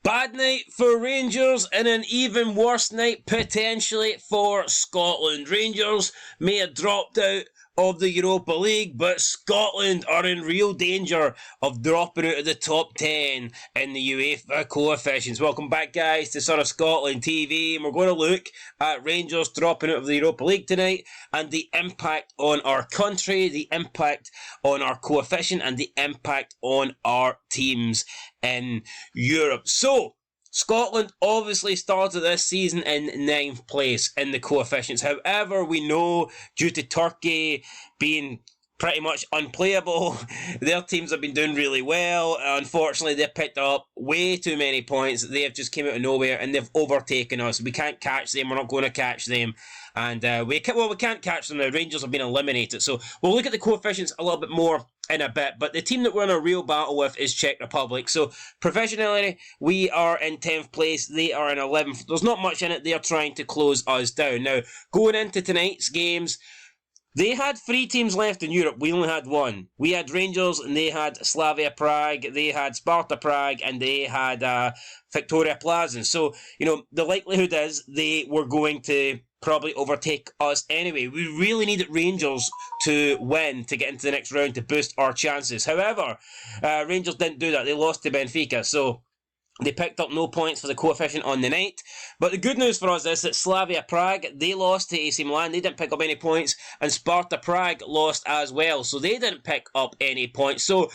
Bad night for Rangers and an even worse night potentially for Scotland. Rangers may have dropped out of the Europa League, but Scotland are in real danger of dropping out of the top 10 in the UEFA coefficients. Welcome back, guys, to Son of Scotland TV, and we're going to look at Rangers dropping out of the Europa League tonight and the impact on our country, the impact on our coefficient, and the impact on our teams in Europe. So, Scotland obviously started this season in 9th place in the coefficients. However, we know due to Turkey being pretty much unplayable, their teams have been doing really well. Unfortunately, they've picked up way too many points. They have just came out of nowhere and they've overtaken us. We can't catch them. We're not going to catch them. And we can't catch them now. Rangers have been eliminated. So we'll look at the coefficients a little bit more in a bit. But the team that we're in a real battle with is Czech Republic. So provisionally, we are in 10th place. They are in 11th. There's not much in it. They are trying to close us down. Now, going into tonight's games, they had 3 teams left in Europe. We only had 1. We had Rangers and they had Slavia Prague. They had Sparta Prague and they had Victoria Plzen. So, the likelihood is they were going to probably overtake us anyway. We really needed Rangers to win to get into the next round to boost our chances. However, Rangers didn't do that. They lost to Benfica. So they picked up no points for the coefficient on the night. But the good news for us is that Slavia Prague, they lost to AC Milan. They didn't pick up any points. And Sparta Prague lost as well. So they didn't pick up any points. So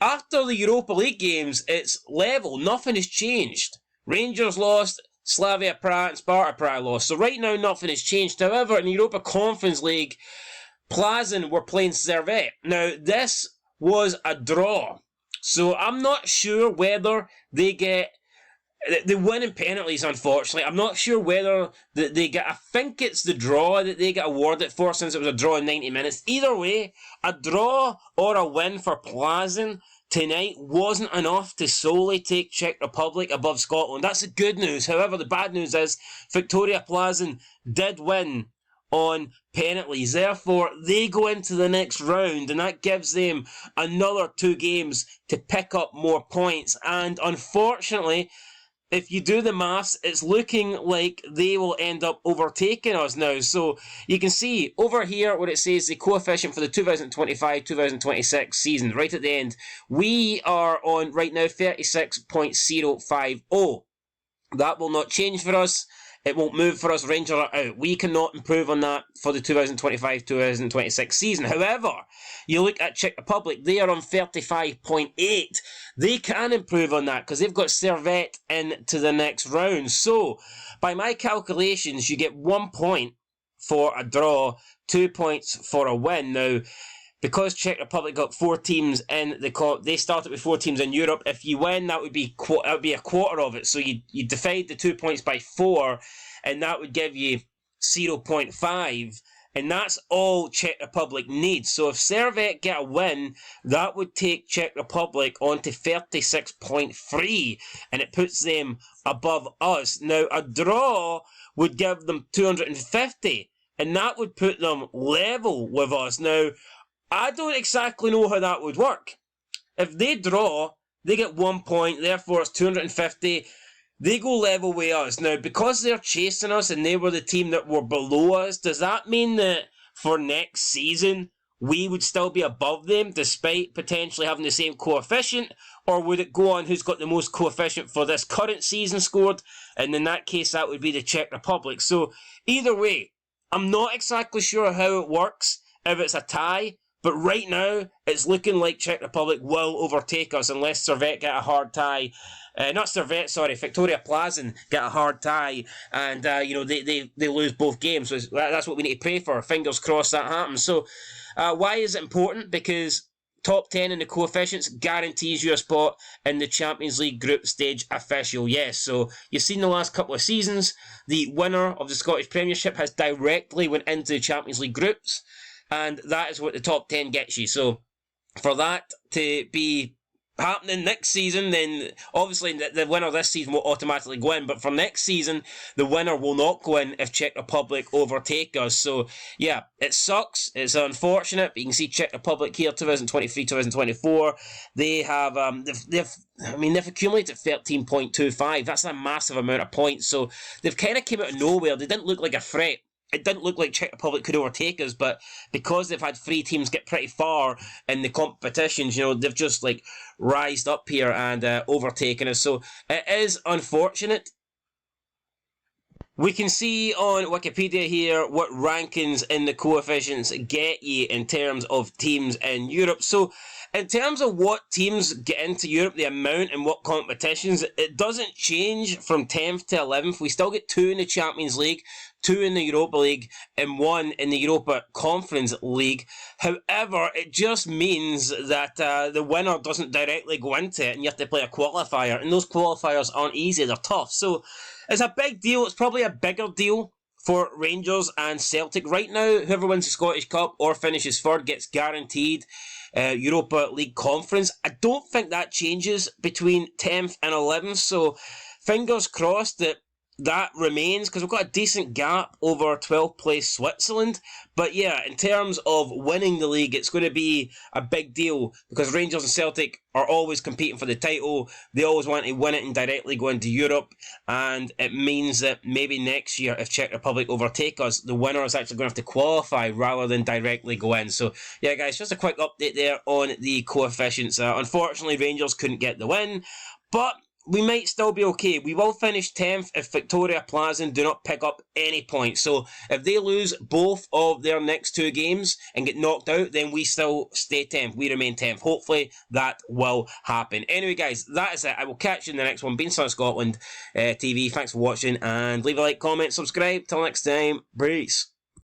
after the Europa League games, it's level. Nothing has changed. Rangers lost. Slavia Prague and Sparta Prague lost. So right now, nothing has changed. However, in the Europa Conference League, Plzen were playing Servette. Now, this was a draw. So I'm not sure whether they win in penalties, unfortunately. I'm not sure whether they get, I think it's the draw that they get awarded for since it was a draw in 90 minutes. Either way, a draw or a win for Plzen tonight wasn't enough to solely take Czech Republic above Scotland. That's the good news. However, the bad news is Victoria Plzen did win on penalties. Therefore, they go into the next round and that gives them another 2 games to pick up more points. And unfortunately, if you do the maths, it's looking like they will end up overtaking us now. So you can see over here where it says the coefficient for the 2025-2026 season, right at the end, we are on right now 36.050. That will not change for us. It won't move for us. Rangers are out. We cannot improve on that for the 2025-2026 season. However, you look at Czech Republic, they are on 35.8. They can improve on that because they've got Servette into the next round. So, by my calculations, you get 1 point for a draw, 2 points for a win. Now, because Czech Republic got 4 teams in they started with 4 teams in Europe. If you win, that would be a quarter of it. So you divide the 2 points by 4, and that would give you 0.5. And that's all Czech Republic needs. So if Servette get a win, that would take Czech Republic on to 36.3, and it puts them above us. Now, a draw would give them 250, and that would put them level with us. Now, I don't exactly know how that would work. If they draw, they get 1 point, therefore it's 250. They go level with us. Now, because they're chasing us and they were the team that were below us, does that mean that for next season, we would still be above them despite potentially having the same coefficient? Or would it go on who's got the most coefficient for this current season scored? And in that case, that would be the Czech Republic. So, either way, I'm not exactly sure how it works if it's a tie. But right now, it's looking like Czech Republic will overtake us unless Servette get a hard tie. Victoria Plzen get a hard tie and, they lose both games. So that's what we need to pray for. Fingers crossed that happens. So, why is it important? Because top 10 in the coefficients guarantees you a spot in the Champions League group stage official. Yes, so you've seen the last couple of seasons, the winner of the Scottish Premiership has directly went into the Champions League groups. And that is what the top 10 gets you. So, for that to be happening next season, then obviously the winner this season will automatically go in, but for next season, the winner will not go in if Czech Republic overtake us. So, yeah, it sucks. It's unfortunate, but you can see Czech Republic here, 2023, 2024. They have, they've accumulated 13.25. That's a massive amount of points. So, they've kind of came out of nowhere. They didn't look like a threat. It didn't look like Czech Republic could overtake us, but because they've had 3 teams get pretty far in the competitions, they've just like rised up here and overtaken us. So it is unfortunate. We can see on Wikipedia here what rankings in the coefficients get you in terms of teams in Europe. So in terms of what teams get into Europe, the amount and what competitions, it doesn't change from 10th to 11th. We still get 2 in the Champions League, 2 in the Europa League, and 1 in the Europa Conference League. However, it just means that the winner doesn't directly go into it, and you have to play a qualifier, and those qualifiers aren't easy, they're tough. So it's a big deal. It's probably a bigger deal for Rangers and Celtic. Right now, whoever wins the Scottish Cup or finishes third gets guaranteed Europa League Conference. I don't think that changes between 10th and 11th, so fingers crossed that remains, because we've got a decent gap over 12th place Switzerland. But yeah, in terms of winning the league, it's going to be a big deal, because Rangers and Celtic are always competing for the title. They always want to win it and directly go into Europe, and it means that maybe next year, if Czech Republic overtake us, the winner is actually going to have to qualify rather than directly go in. So yeah, guys, just a quick update there on the coefficients. Unfortunately, Rangers couldn't get the win, but we might still be okay. We will finish 10th if Victoria Plazen do not pick up any points. So if they lose both of their next 2 games and get knocked out, then we still stay 10th. We remain 10th. Hopefully that will happen. Anyway, guys, that is it. I will catch you in the next one. Been Sun Scotland TV. Thanks for watching, and leave a like, comment, subscribe. Till next time. Peace.